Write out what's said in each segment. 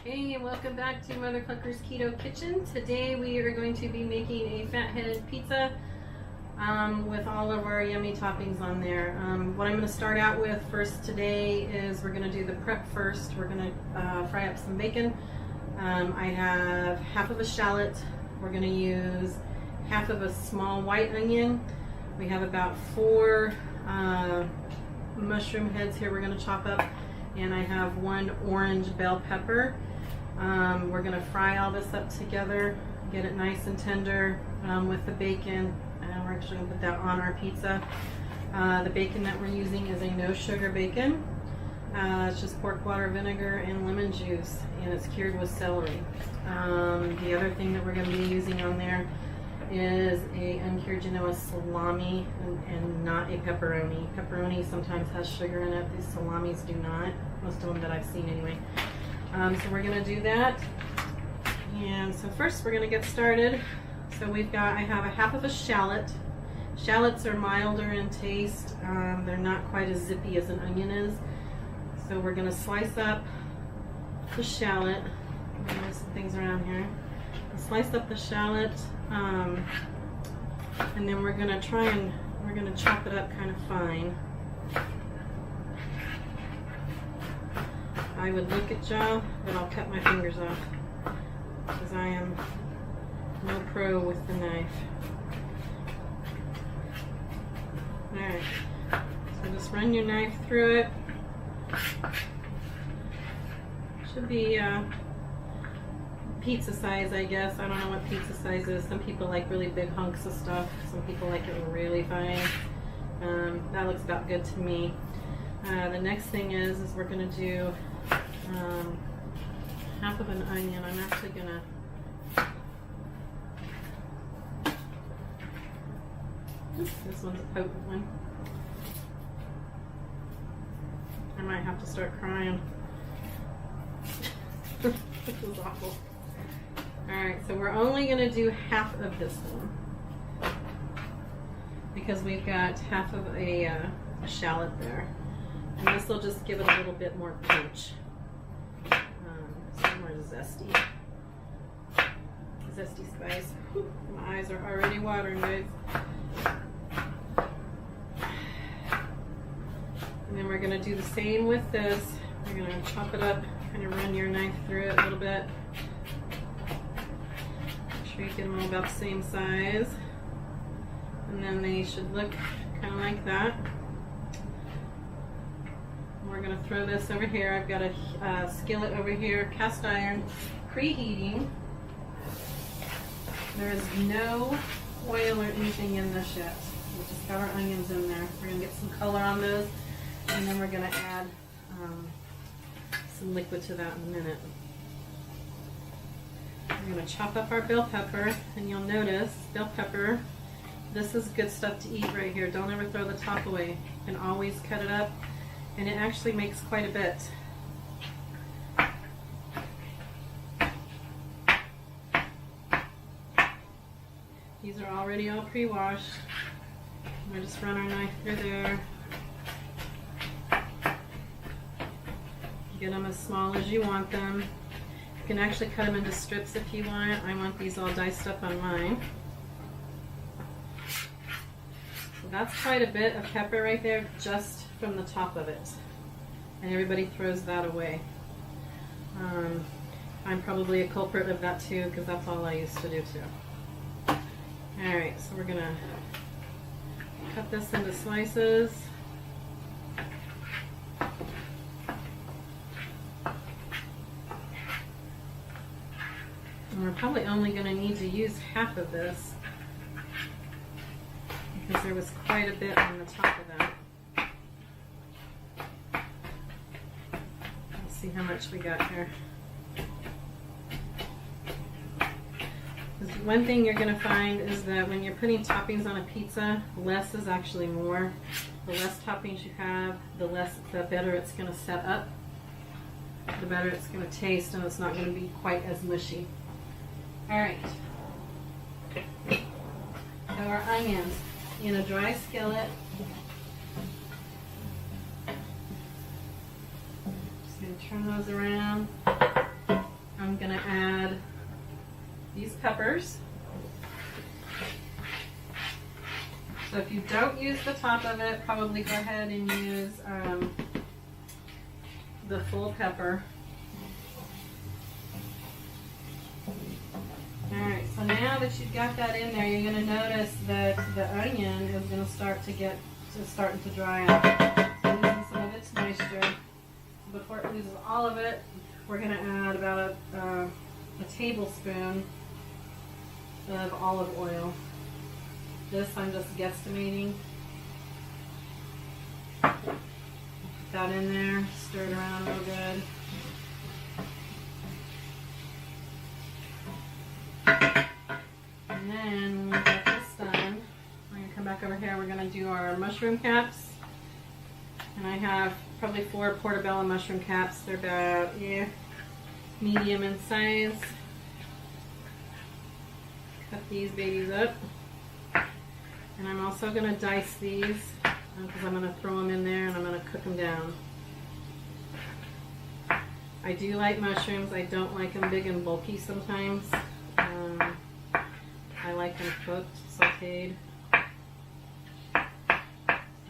Hey, welcome back to Mother Clucker's Keto Kitchen. Today we are going to be making a Fathead Pizza with all of our yummy toppings on there. What I'm going to start out with first today is we're going to do the prep first. We're going to fry up some bacon. I have half of a shallot. We're going to use half of a small white onion. We have about 4 mushroom heads here we're going to chop up, and I have 1 orange bell pepper. We're going to fry all this up together, get it nice and tender with the bacon, and we're actually going to put that on our pizza. The bacon that we're using is a no sugar bacon. It's just pork water, vinegar, and lemon juice, and it's cured with celery. The other thing that we're going to be using on there is a uncured Genoa salami and not a pepperoni. Pepperoni sometimes has sugar in it. These salamis do not. Most of them that I've seen anyway. So we're going to do that. And so first we're going to get started. So I have a half of a shallot. Shallots are milder in taste. They're not quite as zippy as an onion is. So we're going to slice up the shallot. There's some things around here. Slice up the shallot, and then we're going to chop it up kind of fine. I would look at y'all, but I'll cut my fingers off because I am no pro with the knife. Alright, so just run your knife through it. Should be pizza size, I guess. I don't know what pizza size is. Some people like really big hunks of stuff. Some people like it really fine. That looks about good to me. The next thing is we're going to do half of an onion. I'm actually going to... This one's a potent one. I might have to start crying. This is awful. Alright, so we're only going to do half of this one because we've got half of a shallot there. And this will just give it a little bit more punch. Some more zesty spice. Whew, my eyes are already watering, guys. And then we're going to do the same with this. We're going to chop it up, kind of run your knife through it a little bit. Make sure you get them all about the same size. And then they should look kind of like that. We're going to throw this over here. I've got a skillet over here, cast iron, preheating. There is no oil or anything in this yet. We just got our onions in there. We're going to get some color on those, and then we're going to add some liquid to that in a minute. We're going to chop up our bell pepper, and you'll notice bell pepper, this is good stuff to eat right here. Don't ever throw the top away. You can always cut it up, and it actually makes quite a bit. These are already all pre-washed. We'll just run our knife through there. Get them as small as you want them. You can actually cut them into strips if you want. I want these all diced up on mine. So that's quite a bit of pepper right there just from the top of it. And everybody throws that away. I'm probably a culprit of that too because that's all I used to do too. Alright, so we're going to cut this into slices. And we're probably only going to need to use half of this because there was quite a bit on the top of that. Let's see how much we got here. One thing you're going to find is that when you're putting toppings on a pizza, less is actually more. The less toppings you have, the better it's going to set up, the better it's going to taste, and it's not going to be quite as mushy. Alright, so our onions in a dry skillet. Just going to turn those around. I'm gonna add these peppers. So if you don't use the top of it, probably go ahead and use the full pepper. Alright, so now that you've got that in there, you're going to notice that the onion is going to start to starting to dry up. So losing some of its moisture. Before it loses all of it, we're going to add about a tablespoon of olive oil. This I'm just guesstimating. Put that in there, stir it around real good. And then when we get this done, we're going to come back over here. We're going to do our mushroom caps. And I have probably 4 portobello mushroom caps. They're about medium in size. Cut these babies up. And I'm also going to dice these because I'm going to throw them in there and I'm going to cook them down. I do like mushrooms. I don't like them big and bulky sometimes. I like them cooked, sauteed. And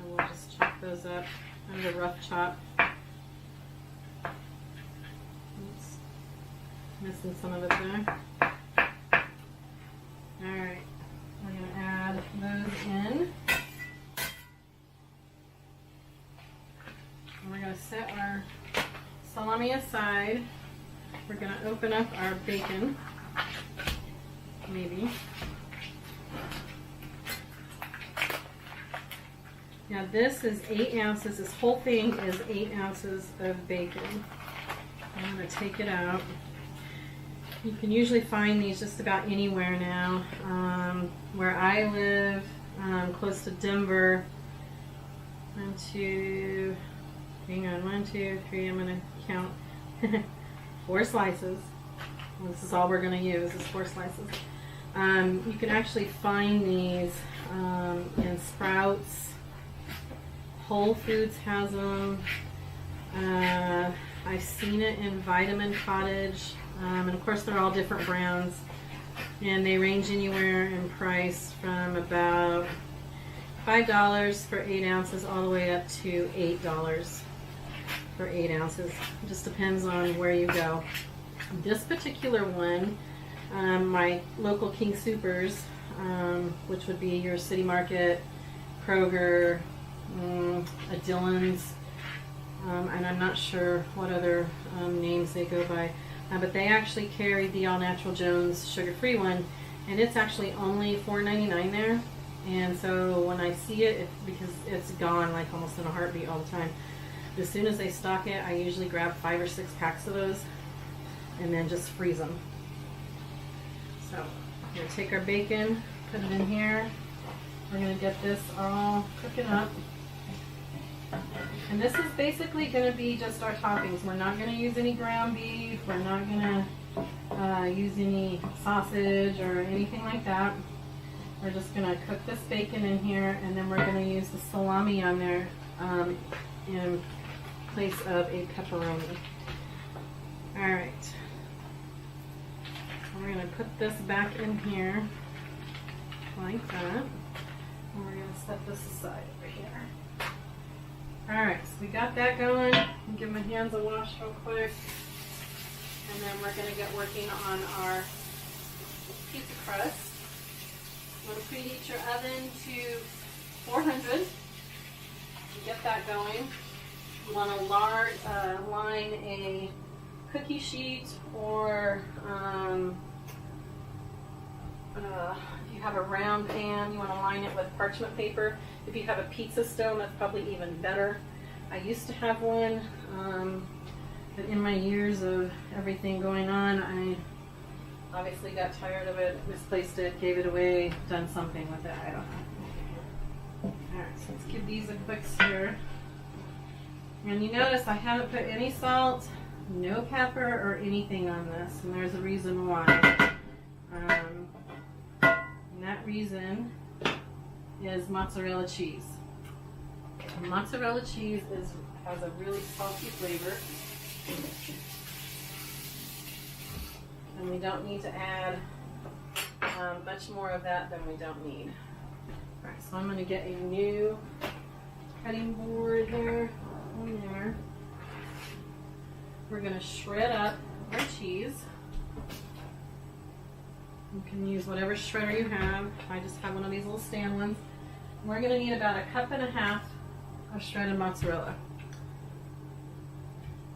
we'll just chop those up. Kind of a rough chop. Oops. Missing some of it there. Alright. We're going to add those in. And we're going to set our salami aside. We're going to open up our bacon. Maybe. Now this is 8 ounces. This whole thing is 8 ounces of bacon. I'm going to take it out. You can usually find these just about anywhere now. Where I live, close to Denver, 1, 2, hang on, 1, 2, 3, I'm going to count 4 slices. This is all we're going to use is 4 slices. You can actually find these in Sprouts. Whole Foods has them. I've seen it in Vitamin Cottage. And of course they're all different brands. And they range anywhere in price from about $5 for 8 ounces all the way up to $8 for 8 ounces. It just depends on where you go. This particular one, my local King Soopers, which would be your City Market, Kroger, a Dillon's, and I'm not sure what other names they go by, but they actually carry the All Natural Jones sugar-free one, and it's actually only $4.99 there. And so when I see it, because it's gone like almost in a heartbeat all the time, as soon as they stock it, I usually grab 5 or 6 packs of those and then just freeze them. So I'm going to take our bacon, put it in here. We're going to get this all cooking up. And this is basically going to be just our toppings. We're not going to use any ground beef. We're not going to use any sausage or anything like that. We're just going to cook this bacon in here, and then we're going to use the salami on there in place of a pepperoni. Alright. We're going to put this back in here like that. And we're going to set this aside over here. Alright, so we got that going. I'll give my hands a wash real quick. And then we're going to get working on our pizza crust. You want to preheat your oven to 400. Get that going. You want to line a cookie sheet, or if you have a round pan, you want to line it with parchment paper. If you have a pizza stone, that's probably even better. I used to have one, but in my years of everything going on, I obviously got tired of it, misplaced it, gave it away, done something with it, I don't know. Alright, so let's give these a quick stir. And you notice I haven't put any salt, no pepper, or anything on this, and there's a reason why. And that reason is mozzarella cheese. And mozzarella cheese has a really salty flavor. And we don't need to add much more of that than we don't need. All right, so I'm going to get a new cutting board there, on there. We're going to shred up our cheese. You can use whatever shredder you have. I just have one of these little stand ones. We're going to need about 1.5 cups of shredded mozzarella.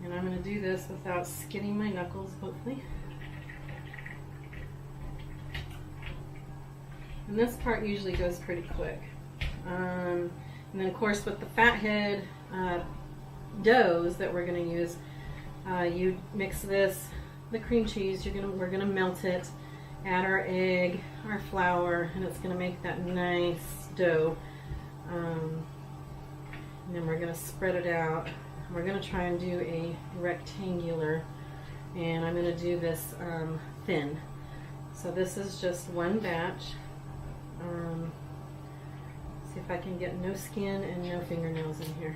And I'm going to do this without skidding my knuckles, hopefully. And this part usually goes pretty quick. And then of course with the Fathead doughs that we're going to use, you mix this, the cream cheese, we're going to melt it, add our egg, our flour, and it's going to make that nice dough. And then we're going to spread it out. We're going to try and do a rectangular, and I'm going to do this thin. So this is just one batch. See if I can get no skin and no fingernails in here.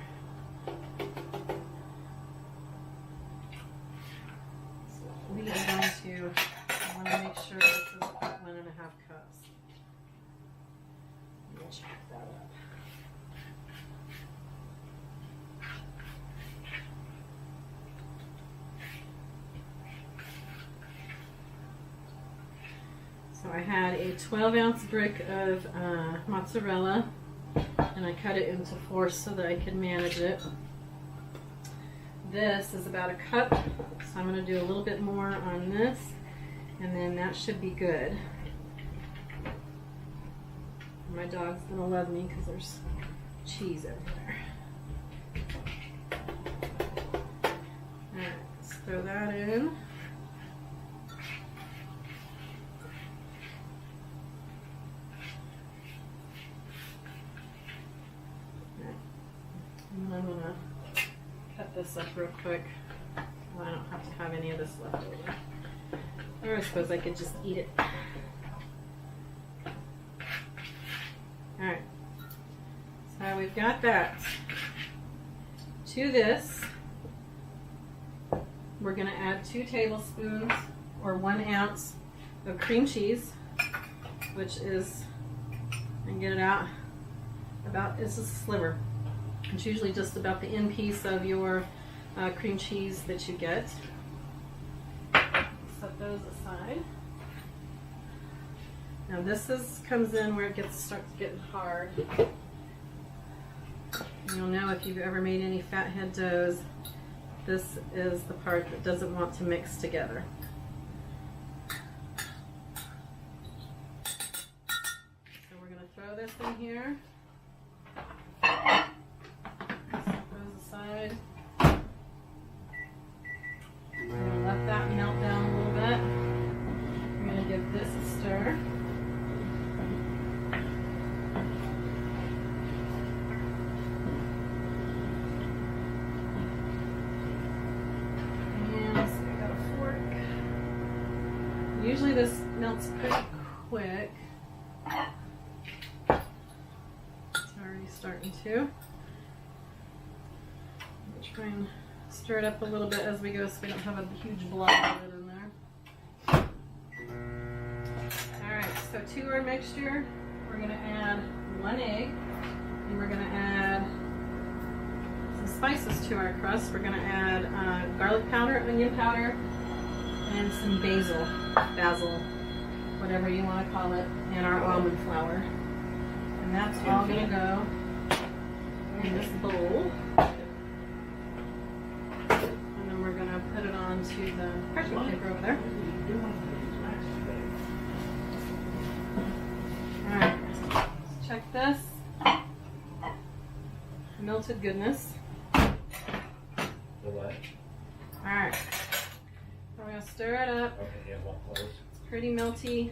So we are going to, I want to make sure this is about 1.5 cups. We'll check that up. So I had a 12-ounce brick of mozzarella, and I cut it into 4 so that I could manage it. This is about 1 cup, so I'm going to do a little bit more on this, and then that should be good. My dog's going to love me because there's cheese everywhere. Alright, let's throw that in. And I'm going to cut this up real quick. Well, I don't have to have any of this left over. Or I suppose I could just eat it. Alright, so we've got that. To this, we're going to add 2 tablespoons or 1 ounce of cream cheese, which is, I can get it out, it's a sliver. It's usually just about the end piece of your cream cheese that you get. Set those aside. Now this comes in where it starts getting hard. You'll know if you've ever made any Fathead doughs, this is the part that doesn't want to mix together. So we're going to throw this in here. Aside. I'm going to let that melt down a little bit. I'm going to give this a stir. And let's see, I got a fork. Usually this melts pretty quick. It's already starting to. Try and stir it up a little bit as we go so we don't have a huge blob of it in there. Alright, so to our mixture, we're going to add 1 egg, and we're going to add some spices to our crust. We're going to add garlic powder, onion powder, and some basil, whatever you want to call it, and our almond flour. And that's all going to go in this bowl. Put it onto the parchment paper over there. Alright, let's check this. Melted goodness. The what? Alright, we're going to stir it up. Okay, yeah, one close. It's pretty melty.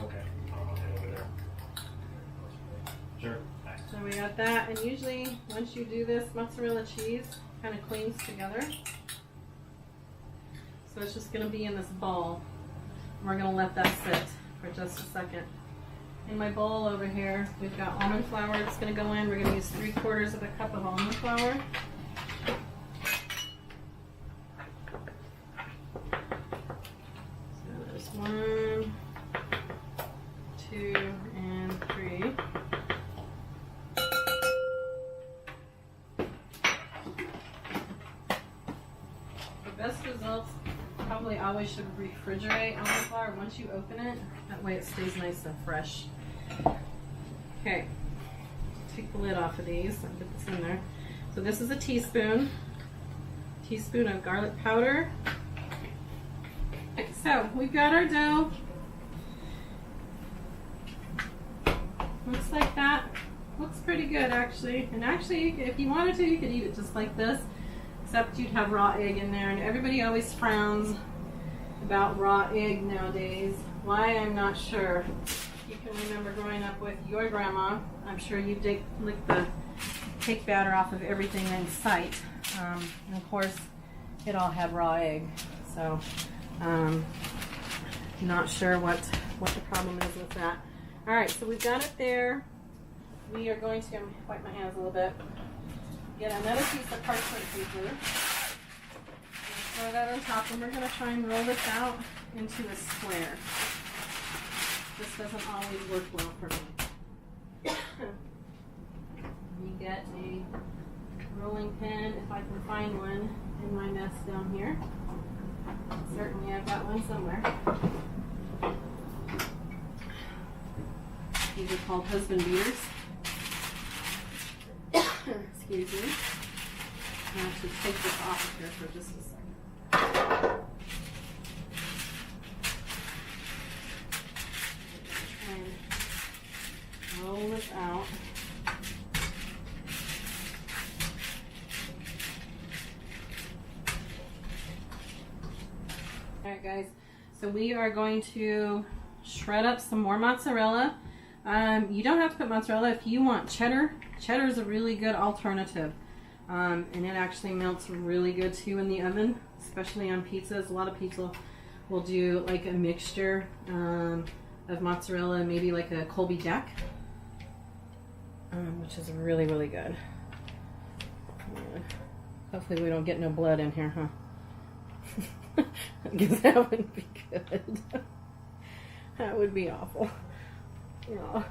Okay, I'll head over there. Sure. Nice. So we got that, and usually once you do this, mozzarella cheese kind of clings together. So it's just going to be in this bowl. We're going to let that sit for just a second. In my bowl over here, we've got almond flour that's going to go in. We're going to use 3/4 of a cup of almond flour. So 2, and 3. The best results probably always should refrigerate cauliflower once you open it. That way it stays nice and fresh. Okay, take the lid off of these and get this in there. So this is a teaspoon of garlic powder. Okay, so we've got our dough. Looks like that. Looks pretty good actually. And actually, if you wanted to, you could eat it just like this, except you'd have raw egg in there. And everybody always frowns about raw egg nowadays. Why, I'm not sure. You can remember growing up with your grandma. I'm sure you lick the cake batter off of everything in sight. And of course, it all had raw egg. So, not sure what the problem is with that. All right, so we've got it there. We are going to wipe my hands a little bit. Get another piece of parchment paper. Throw that on top, and we're going to try and roll this out into a square. This doesn't always work well for me. You get a rolling pin, if I can find one in my mess down here. Certainly I've got one somewhere. These are called husband beaters. Excuse me. I have to take this off of here for just a second. And roll this out. Alright guys, so we are going to shred up some more mozzarella. You don't have to put mozzarella if you want cheddar. Cheddar is a really good alternative. And it actually melts really good too in the oven, especially on pizzas. A lot of people will do like a mixture of mozzarella, maybe like a Colby Jack, which is really, really good. Yeah. Hopefully we don't get no blood in here, huh? Because that wouldn't be good. That would be awful. Yeah.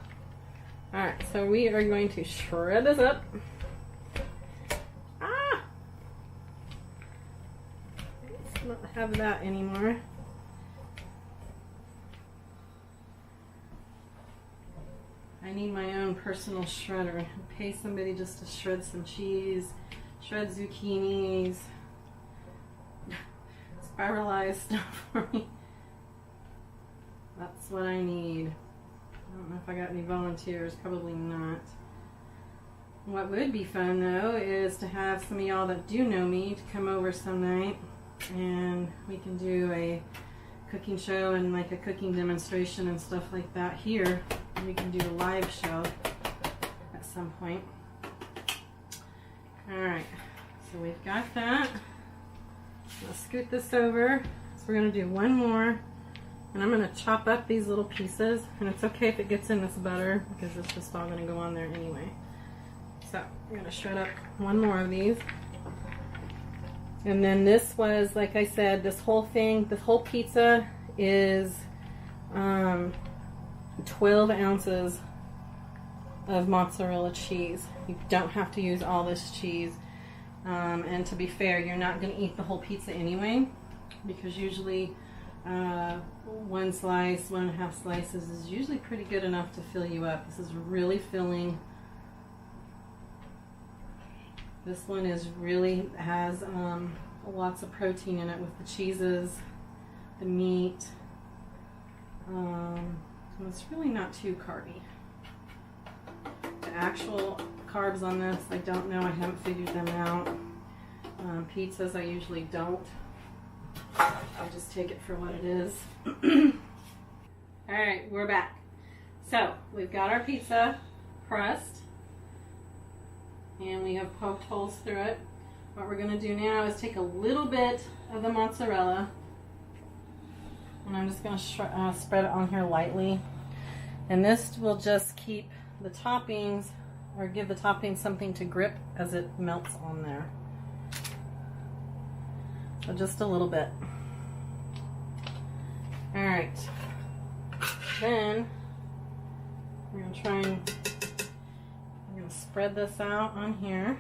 Alright, so we are going to shred this up. Ah! Let's not have that anymore. I need my own personal shredder. Pay somebody just to shred some cheese, shred zucchinis, spiralize stuff for me. That's what I need. I don't know if I got any volunteers, probably not. What would be fun though is to have some of y'all that do know me to come over some night and we can do a cooking show and like a cooking demonstration and stuff like that here. We can do a live show at some point. Alright, so we've got that. I'll scoot this over. So we're going to do one more. And I'm going to chop up these little pieces. And it's okay if it gets in this butter because it's just all going to go on there anyway. So I'm going to shred up one more of these. And then this was, like I said, this whole thing, this whole pizza is 12 ounces of mozzarella cheese. You don't have to use all this cheese. And to be fair, you're not going to eat the whole pizza anyway, because usually 1 slice, 1.5 slices is usually pretty good enough to fill you up. This is really filling. This one is really has lots of protein in it with the cheeses, the meat. So it's really not too carby. The actual carbs on this, I don't know. I haven't figured them out. Pizzas, I usually don't. I just take it for what it is. Alright, we're back. So, we've got our pizza crust. And we have poked holes through it. What we're going to do now is take a little bit of the mozzarella. And I'm just going to spread it on here lightly. And this will just keep the toppings, or give the toppings something to grip as it melts on there. So just a little bit. Alright. Then try and, I'm going to spread this out on here.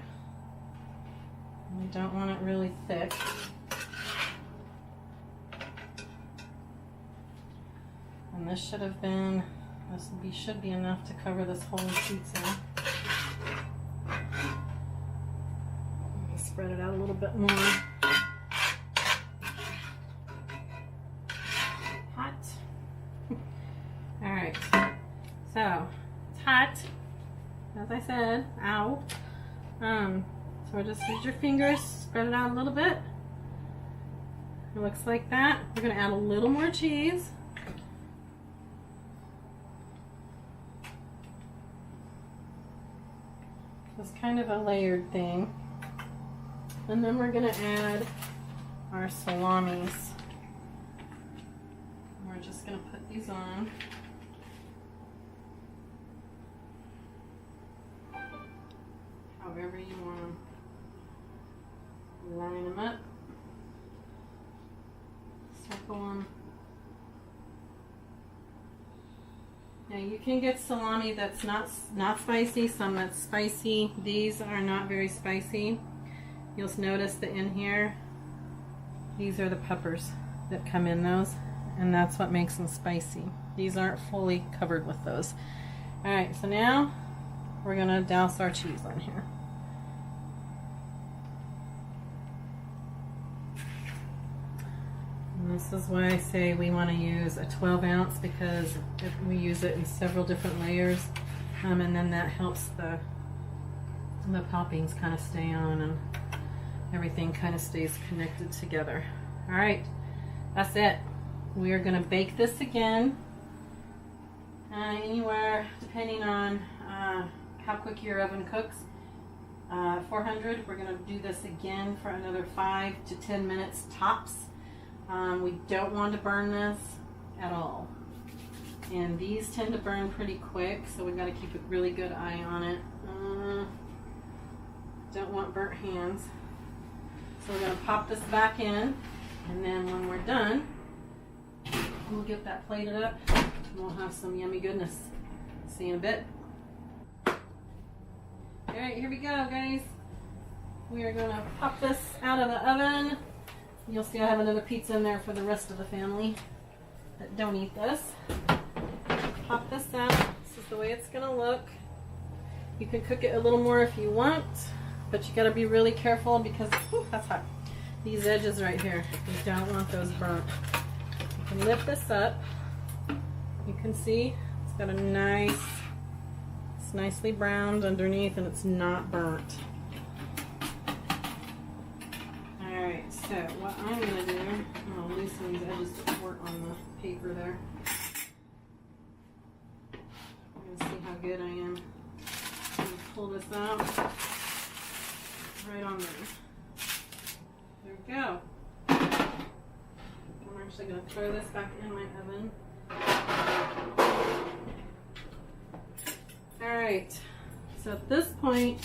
We don't want it really thick. And this should have been, should be enough to cover this whole pizza. Let me spread it out a little bit more. Hot. Alright, so it's hot, as I said. Ow. So just use your fingers, spread it out a little bit. It looks like that. We're going to add a little more cheese. It's kind of a layered thing. And then we're going to add our salamis. We're just going to put these on. However you want them. Line them up. Circle them. Now you can get salami that's not spicy, some that's spicy. These are not very spicy. You'll notice that in here, these are the peppers that come in those, and that's what makes them spicy. These aren't fully covered with those. Alright, so now we're going to douse our cheese on here. And this is why I say we want to use a 12 ounce, because we use it in several different layers, and then that helps the toppings kind of stay on and everything kind of stays connected together. Alright, that's it. We are going to bake this again anywhere, depending on how quick your oven cooks. 400, we're going to do this again for another 5 to 10 minutes tops. We don't want to burn this at all. And these tend to burn pretty quick, so we've got to keep a really good eye on it. Don't want burnt hands. So we're going to pop this back in, and then when we're done, we'll get that plated up, and we'll have some yummy goodness. See you in a bit. Alright, here we go, guys. We are going to pop this out of the oven. You'll see I have another pizza in there for the rest of the family that don't eat this. Pop this out. This is the way it's going to look. You can cook it a little more if you want, but you got to be really careful because, whew, that's hot. These edges right here, you don't want those burnt. You can lift this up. You can see it's got a nice, it's nicely browned underneath and it's not burnt. Alright, so what I'm going to do, I'm going to loosen these edges to work on the paper there. I'm going to see how good I am. I'm going to pull this out right on there. There we go. I'm actually going to throw this back in my oven. Alright, so at this point,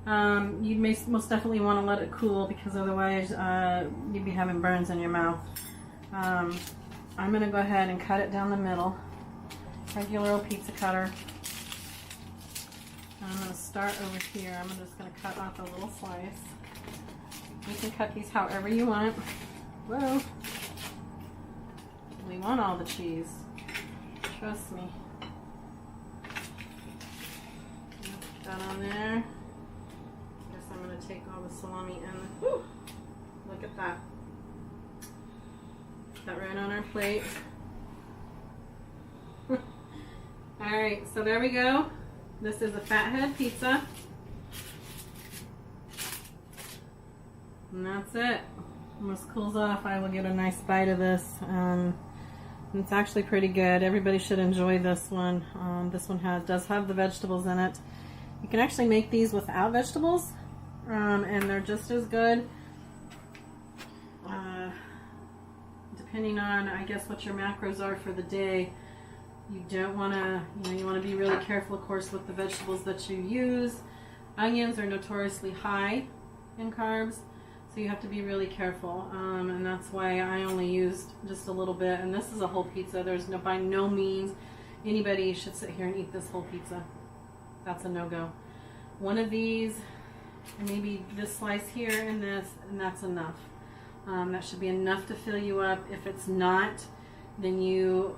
you may most definitely want to let it cool because otherwise you'd be having burns in your mouth. I'm going to go ahead and cut it down the middle. Regular old pizza cutter. I'm going to start over here. I'm just going to cut off a little slice. You can cut these however you want. Whoa. We want all the cheese. Trust me. Put that on there. Guess I'm going to take all the salami and whew, look at that. Put that right on our plate. Alright, so there we go. This is a Fathead Pizza. And that's it. When this cools off, I will get a nice bite of this. It's actually pretty good. Everybody should enjoy this one. This one does have the vegetables in it. You can actually make these without vegetables, and they're just as good. Depending on, I guess, what your macros are for the day. You don't want to, you want to be really careful, of course, with the vegetables that you use. Onions are notoriously high in carbs, so you have to be really careful. And that's why I only used just a little bit. And this is a whole pizza. There's by no means anybody should sit here and eat this whole pizza. That's a no-go. One of these, maybe this slice here and this, and that's enough. That should be enough to fill you up. If it's not, then you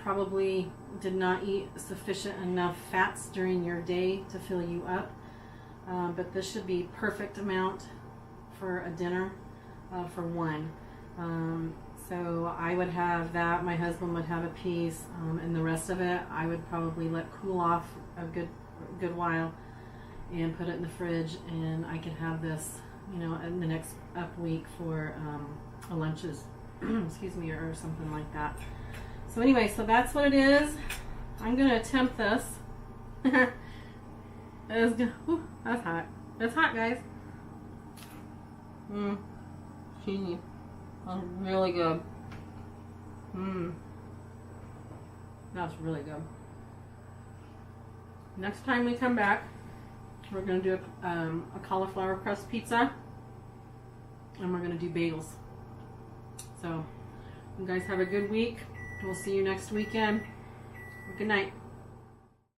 probably did not eat sufficient enough fats during your day to fill you up. But this should be perfect amount for a dinner for one. So I would have that, my husband would have a piece, and the rest of it I would probably let cool off a good while and put it in the fridge, and I could have this, you know, in the next up week for lunches, excuse me, or something like that. So anyway, so that's what it is. I'm gonna attempt this. Ooh, that's hot. It's hot, guys. Cheesy. That's really good. That's really good. Next time we come back, we're going to do a cauliflower crust pizza, and we're going to do bagels. So, you guys have a good week. We'll see you next weekend. Good night.